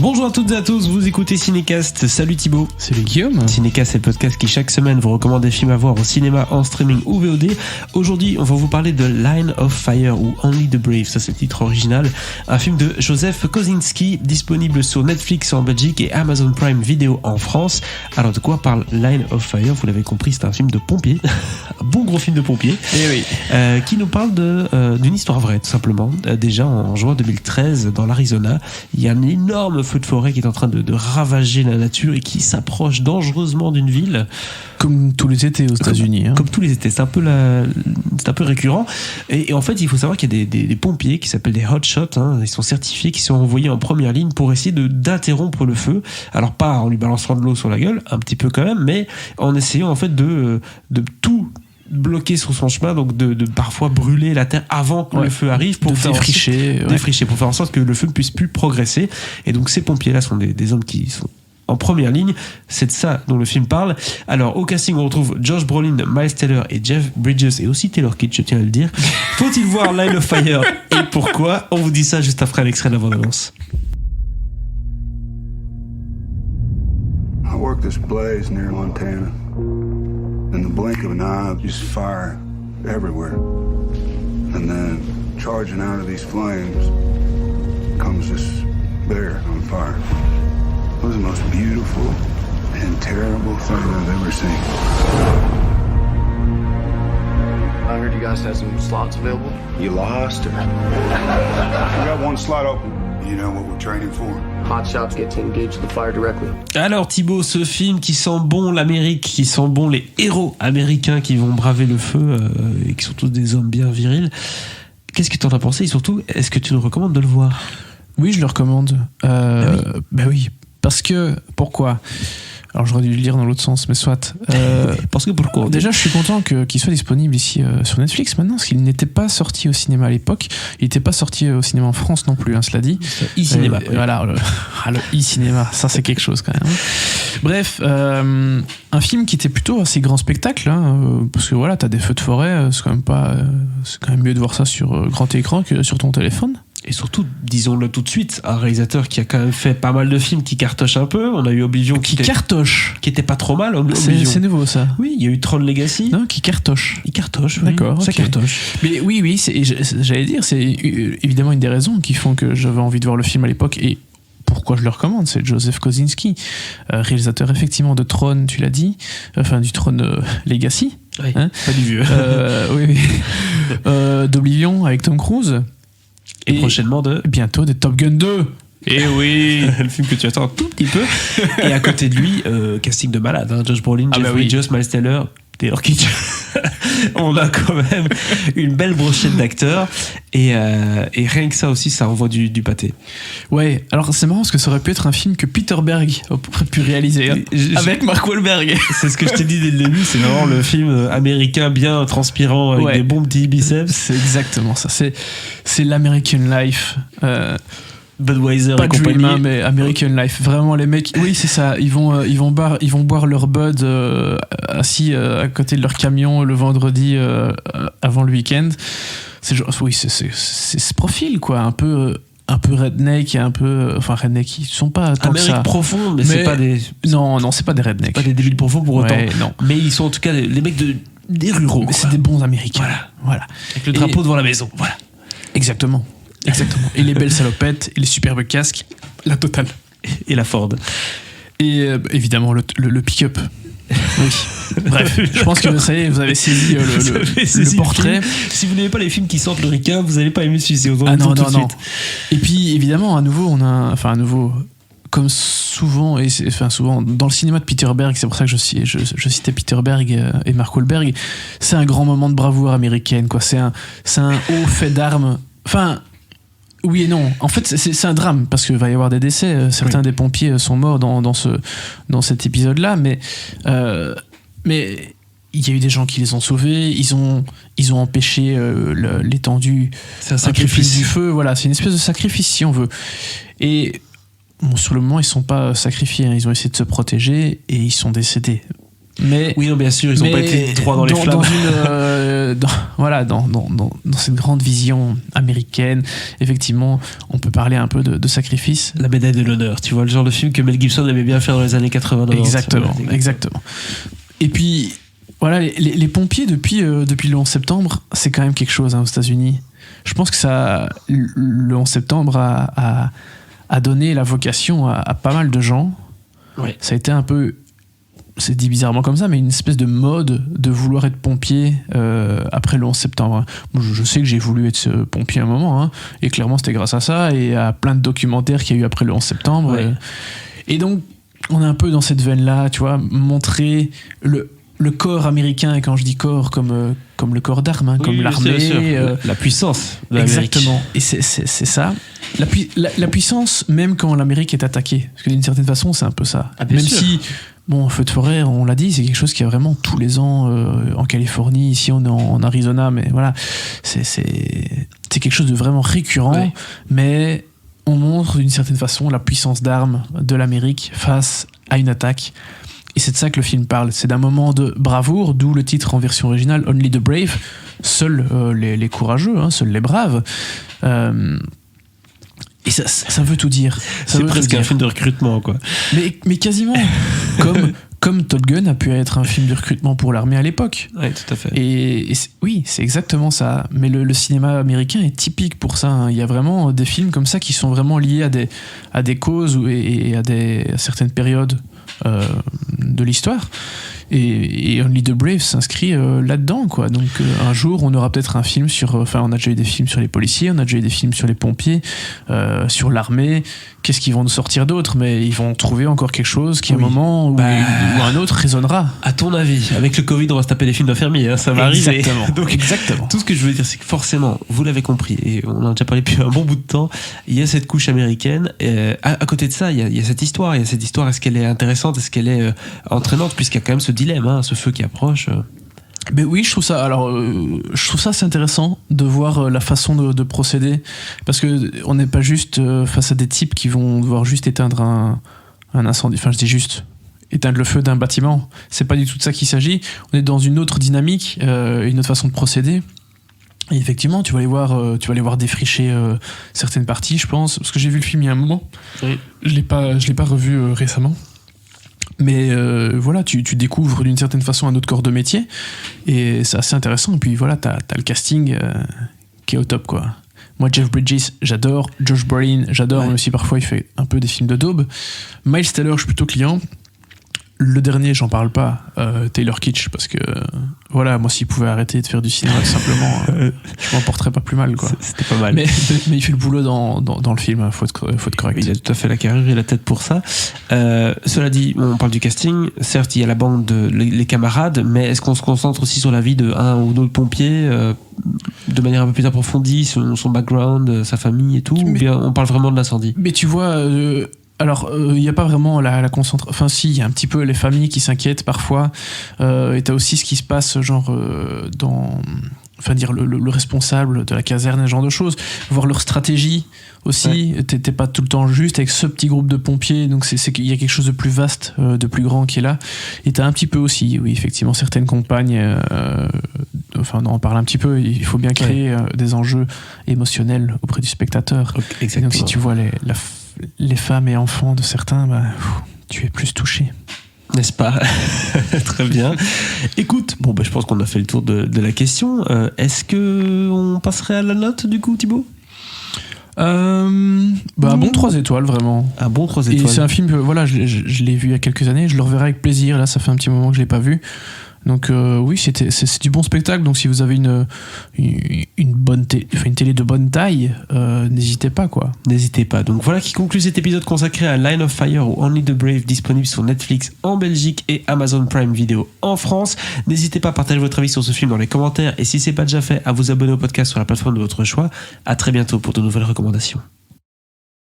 Bonjour à toutes et à tous, vous écoutez Cinécast. Salut Thibaut. Salut Guillaume. Cinécast, c'est le podcast qui chaque semaine vous recommande des films à voir au cinéma, en streaming ou VOD. Aujourd'hui, on va vous parler de Line of Fire ou Only the Brave, ça c'est le titre original. Un film de Joseph Kosinski, disponible sur Netflix en Belgique et Amazon Prime Video en France. Alors de quoi parle Line of Fire? Vous l'avez compris, c'est un film de pompiers. Un bon gros film de pompiers. Eh oui. Qui nous parle d'une histoire vraie, tout simplement. Déjà en juin 2013, dans l'Arizona, il y a un énorme feu de forêt qui est en train de ravager la nature et qui s'approche dangereusement d'une ville. Comme tous les étés aux États-Unis. Comme tous les étés, c'est un peu récurrent. Et en fait, il faut savoir qu'il y a des pompiers qui s'appellent des hotshots, ils sont certifiés, qui sont envoyés en première ligne pour essayer d'interrompre le feu. Alors pas en lui balançant de l'eau sur la gueule, un petit peu quand même, mais en essayant en fait de tout bloqué sur son chemin, donc de parfois brûler la terre avant que le feu arrive, pour défricher pour faire en sorte que le feu ne puisse plus progresser. Et donc ces pompiers là sont des hommes qui sont en première ligne, c'est de ça dont le film parle. Alors au casting on retrouve Josh Brolin, Miles Teller et Jeff Bridges et aussi Taylor Kitsch, je tiens à le dire. Faut-il voir Line of Fire et pourquoi? On vous dit ça juste après l'extrait de la bande-annonce. I worked this blaze near Montana. In the blink of an eye, just fire everywhere. And then, charging out of these flames, comes this bear on fire. It was the most beautiful and terrible thing I've ever seen. I heard you guys had some slots available. You lost, or? We got one slot open. You know what we're training for? Hot shots get to engage the fire directly. Alors Thibaut, ce film qui sent bon l'Amérique, qui sent bon les héros américains qui vont braver le feu et qui sont tous des hommes bien virils, qu'est-ce que tu en as pensé et surtout, est-ce que tu nous recommandes de le voir? Oui, je le recommande. Oui. Oui, parce que... Pourquoi? Alors j'aurais dû le lire dans l'autre sens, mais soit. Parce que pourquoi? Déjà, je suis content qu'il soit disponible ici sur Netflix maintenant, parce qu'il n'était pas sorti au cinéma à l'époque. Il n'était pas sorti au cinéma en France non plus, cela dit. E-cinéma. Voilà, le e-cinéma, ça c'est quelque chose quand même. Bref, un film qui était plutôt assez grand spectacle, parce que voilà, t'as des feux de forêt, c'est quand même mieux de voir ça sur grand écran que sur ton téléphone. Et surtout, disons-le tout de suite, un réalisateur qui a quand même fait pas mal de films qui cartochent un peu. On a eu Oblivion qui était pas trop mal. C'est nouveau ça. Oui, il y a eu Tron Legacy. Non, qui cartoche. Il cartoche, oui. D'accord, ça okay. cartoche. Mais oui, j'allais dire, c'est évidemment une des raisons qui font que j'avais envie de voir le film à l'époque et pourquoi je le recommande, c'est Joseph Kosinski, réalisateur effectivement de Tron, tu l'as dit, enfin du Tron Legacy. Oui, pas du vieux. Oui. D'Oblivion avec Tom Cruise. Et prochainement bientôt de Top Gun 2. Et oui, le film que tu attends un tout petit peu. Et à côté de lui, casting de malade, Josh Brolin, Jeff Bridges, Miles Teller, Taylor Kitsch. On a quand même une belle brochette d'acteurs et rien que ça aussi, ça envoie du pâté. Ouais, alors c'est marrant parce que ça aurait pu être un film que Peter Berg aurait pu réaliser avec Mark Wahlberg. C'est ce que je t'ai dit dès le début, c'est vraiment le film américain bien transpirant avec des bons petits biceps. C'est exactement ça, c'est l'American Life. Budweiser pas et compagnie. Dream, mais American Life. Vraiment, les mecs, oui, c'est ça. Ils vont boire leur Bud assis à côté de leur camion le vendredi avant le week-end. C'est ce profil, quoi. Un peu redneck et un peu. Enfin, redneck, ils sont pas tant Amérique que ça. profonde, mais c'est pas des. Non, c'est pas des rednecks. Pas des débiles profonds pour autant. Non. Mais ils sont en tout cas les mecs des ruraux. Mais c'est des bons Américains. Voilà. Avec le drapeau devant la maison. Voilà. Exactement. Et les belles salopettes, et les superbes casques, la totale. Et la Ford. Et évidemment, le pick-up. Oui. Bref, je pense que ça y est, vous avez saisi le portrait. Si vous n'aimez pas les films qui sentent le ricain, vous n'allez pas aimer celui-ci. Non. Et puis, évidemment, à nouveau, comme souvent, souvent dans le cinéma de Peter Berg, c'est pour ça que je citais Peter Berg et Mark Wahlberg, c'est un grand moment de bravoure américaine, quoi. C'est un haut fait d'armes. Enfin. Oui et non. En fait, c'est un drame parce qu'il va y avoir des décès. Certains des pompiers sont morts dans cet épisode-là, mais il y a eu des gens qui les ont sauvés. Ils ont empêché l'étendue. C'est un sacrifice du feu. Voilà, c'est une espèce de sacrifice si on veut. Et bon, sur le moment, ils sont pas sacrifiés. Ils ont essayé de se protéger et ils sont décédés. Mais oui, non, bien sûr, ils n'ont pas été droits dans les flammes. dans cette grande vision américaine, effectivement, on peut parler un peu de sacrifice. La médaille de l'honneur, tu vois, le genre de film que Mel Gibson aimait bien faire dans les années 80. Exactement. Et puis, voilà, les pompiers, depuis le 11 septembre, c'est quand même quelque chose aux États-Unis. Je pense que le 11 septembre a donné la vocation à pas mal de gens. Ouais. Ça a été un peu, c'est dit bizarrement comme ça, mais une espèce de mode de vouloir être pompier après le 11 septembre. Moi, je sais que j'ai voulu être pompier à un moment, et clairement c'était grâce à ça et à plein de documentaires qu'il y a eu après le 11 septembre. Ouais. Et donc, on est un peu dans cette veine-là, tu vois, montrer le corps américain, et quand je dis corps, comme le corps d'armes, comme l'armée. La puissance de l'Amérique. Exactement. Et c'est ça. La puissance, même quand l'Amérique est attaquée. Parce que d'une certaine façon, c'est un peu ça. Ah, bien même sûr. si, bon, feu de forêt, on l'a dit, c'est quelque chose qui a vraiment tous les ans en Californie. Ici, on est en Arizona, mais voilà. C'est quelque chose de vraiment récurrent. Ouais. Mais on montre d'une certaine façon la puissance d'armes de l'Amérique face à une attaque. Et c'est de ça que le film parle. C'est d'un moment de bravoure, d'où le titre en version originale, Only the Brave. Seuls les courageux, seuls les braves. Et ça veut tout dire. C'est presque un film de recrutement, quoi. Mais quasiment. comme Top Gun a pu être un film de recrutement pour l'armée à l'époque. Oui, tout à fait. Et oui, c'est exactement ça. Mais le cinéma américain est typique pour ça. Il y a vraiment des films comme ça qui sont vraiment liés à des causes et à certaines périodes de l'histoire. Et Only the Brave s'inscrit là-dedans, quoi. Donc un jour, on aura peut-être un film on a déjà eu des films sur les policiers, on a déjà eu des films sur les pompiers, sur l'armée. Qu'est-ce qu'ils vont nous sortir d'autre? Mais ils vont trouver encore quelque chose qui, à un moment ou un autre, résonnera. À ton avis, avec le Covid, on va se taper des films d'infirmiers, ça va arriver. Exactement. Donc, exactement. Tout ce que je veux dire, c'est que forcément, vous l'avez compris, et on en a déjà parlé depuis un bon bout de temps, il y a cette couche américaine. À côté de ça, il y a cette histoire. Il y a cette histoire, est-ce qu'elle est intéressante? Est-ce qu'elle est entraînante? Puisqu'il y a quand même ce dilemme, ce feu qui approche. Mais oui, je trouve ça assez intéressant de voir la façon de procéder, parce que on n'est pas juste face à des types qui vont devoir juste éteindre un incendie. Enfin, je dis juste éteindre le feu d'un bâtiment. C'est pas du tout de ça qu'il s'agit. On est dans une autre dynamique, une autre façon de procéder. Et effectivement, tu vas aller voir défricher certaines parties, je pense, parce que j'ai vu le film il y a un moment. Oui. Je l'ai pas revu récemment. Mais voilà, tu découvres d'une certaine façon un autre corps de métier, et c'est assez intéressant. Et puis voilà, t'as le casting qui est au top, quoi. Moi, Jeff Bridges, j'adore. Josh Brolin, j'adore, ouais. Même si parfois il fait un peu des films de daube. Miles Teller, je suis plutôt client. Le dernier, j'en parle pas, Taylor Kitsch, parce que voilà, moi, s'il pouvait arrêter de faire du cinéma, tout simplement, je m'en porterais pas plus mal, quoi. C'était pas mal. Mais il fait le boulot dans le film, faut être correct. Il a tout à fait la carrure et la tête pour ça. Cela dit, on parle du casting. Certes, il y a la bande les camarades, mais est-ce qu'on se concentre aussi sur la vie de un ou d'autres pompiers de manière un peu plus approfondie, son background, sa famille et tout, ou bien on parle vraiment de l'incendie? Mais tu vois. Alors, il n'y a pas vraiment la concentration. Enfin, si, il y a un petit peu les familles qui s'inquiètent parfois. Et t'as aussi ce qui se passe, genre, enfin, dire le responsable de la caserne, ce genre de choses. Voir leur stratégie aussi. Ouais. T'es pas tout le temps juste avec ce petit groupe de pompiers. Donc, c'est qu'il y a quelque chose de plus vaste, de plus grand qui est là. Et t'as un petit peu aussi, oui, effectivement, certaines compagnes. Enfin, on en parle un petit peu. Il faut bien créer des enjeux émotionnels auprès du spectateur. Okay, et donc, si tu vois les femmes et enfants de certains, tu es plus touché. N'est-ce pas? Très bien. Écoute, je pense qu'on a fait le tour de la question. Est-ce qu'on passerait à la note, du coup, Thibaut? Un bon 3 étoiles, vraiment. Un bon 3 étoiles. Et c'est un film que je l'ai vu il y a quelques années, je le reverrai avec plaisir. Là, ça fait un petit moment que je l'ai pas vu. Donc oui, c'est du bon spectacle. Donc si vous avez une télé de bonne taille, n'hésitez pas, quoi. N'hésitez pas. Donc voilà qui conclut cet épisode consacré à Line of Fire ou Only the Brave, disponible sur Netflix en Belgique et Amazon Prime Video en France. N'hésitez pas à partager votre avis sur ce film dans les commentaires, et si c'est pas déjà fait, à vous abonner au podcast sur la plateforme de votre choix. À très bientôt pour de nouvelles recommandations.